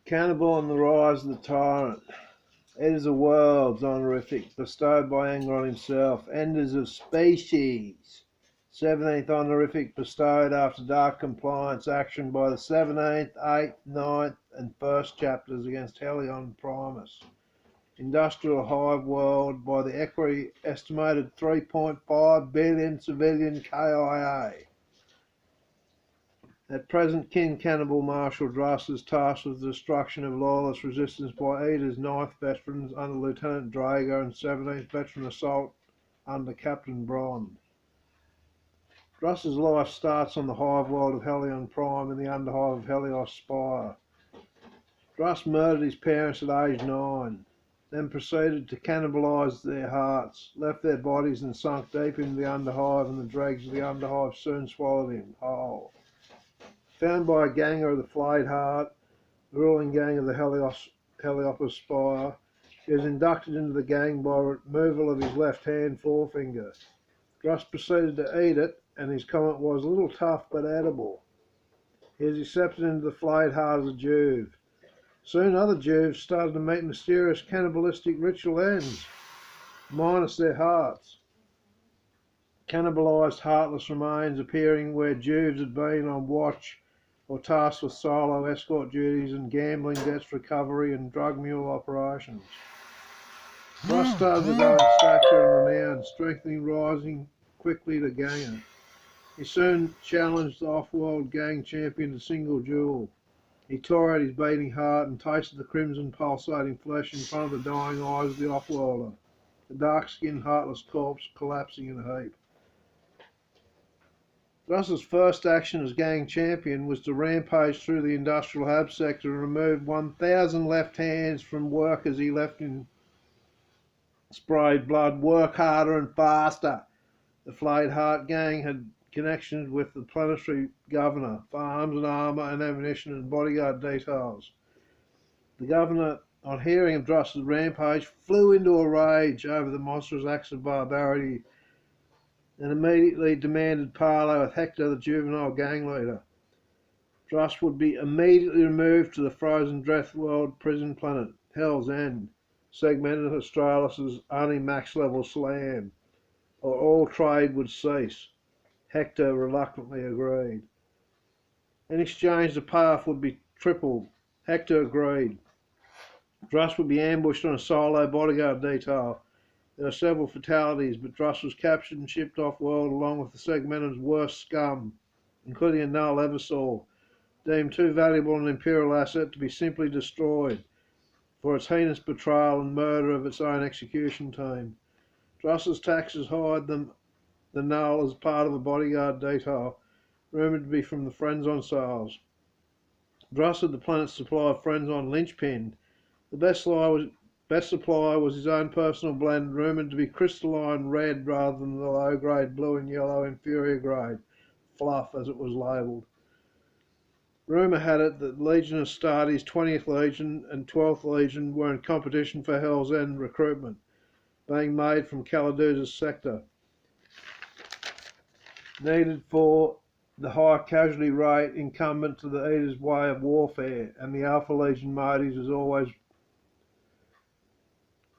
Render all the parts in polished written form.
Cannibal and the Rise of the Tyrant. Eaters of Worlds honorific, bestowed by Angron himself. Enders of Species. 17th honorific, bestowed after dark compliance action by the 17th, 8th, 9th and 1st chapters against Helion Primus. Industrial Hive World by the equity estimated 3.5 billion civilian KIA. At present, King Cannibal Marshal Druss is tasked with the destruction of lawless resistance by Eater's 9th veterans under Lieutenant Drago and 17th veteran assault under Captain Brond. Druss's life starts on the hive world of Helion Prime in the underhive of Helios Spire. Druss murdered his parents at age 9, then proceeded to cannibalise their hearts, left their bodies and sunk deep into the underhive, and the dregs of the underhive soon swallowed him whole. Found by a ganger of the Flayed Heart, the ruling gang of the Heliopus Spire, he was inducted into the gang by removal of his left-hand forefinger. Druss proceeded to eat it, and his comment was, "A little tough but edible." He was accepted into the Flayed Heart as a Juve. Soon other Juves started to meet mysterious cannibalistic ritual ends, minus their hearts. Cannibalised heartless remains appearing where Juves had been on watch or tasked with solo escort duties and gambling debts recovery and drug mule operations. Druss started with own stature and renown, strengthening, rising quickly to ganger. He soon challenged the off-world gang champion to single duel. He tore out his beating heart and tasted the crimson pulsating flesh in front of the dying eyes of the off-worlder, the dark-skinned heartless corpse collapsing in a heap. Druss's first action as gang champion was to rampage through the industrial hub sector and remove 1,000 left hands from workers he left in sprayed blood. Work harder and faster. The Flayed Heart gang had connections with the planetary governor for arms and armour and ammunition and bodyguard details. The governor, on hearing of Druss's rampage, flew into a rage over the monstrous acts of barbarity and immediately demanded parley with Hector, the juvenile gang leader. Druss would be immediately removed to the frozen Death World prison planet, Hell's End, segmented Australis' only max-level slam, or all trade would cease. Hector reluctantly agreed. In exchange, the payoff would be tripled. Hector agreed. Druss would be ambushed on a solo bodyguard detail. There were several fatalities, but Druss was captured and shipped off-world along with the Segmentum's worst scum, including a Null Eversol, deemed too valuable an Imperial asset to be simply destroyed for its heinous betrayal and murder of its own execution team. Druss's taxes hired the Null as part of a bodyguard detail, rumoured to be from the Frenzon sales. Druss had the planet's supply of Frenzon linchpinned. The best supply was his own personal blend, rumoured to be crystalline red rather than the low-grade blue and yellow inferior grade, fluff as it was labelled. Rumour had it that Legion Astartes' 20th Legion and 12th Legion were in competition for Hell's End recruitment, being made from Caladuz's sector, needed for the high casualty rate incumbent to the Eater's way of warfare, and the Alpha Legion motives as always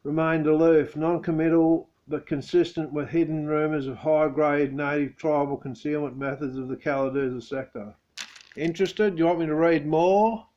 remained aloof, non-committal but consistent with hidden rumours of high-grade native tribal concealment methods of the Caladuz's sector. Interested? Do you want me to read more?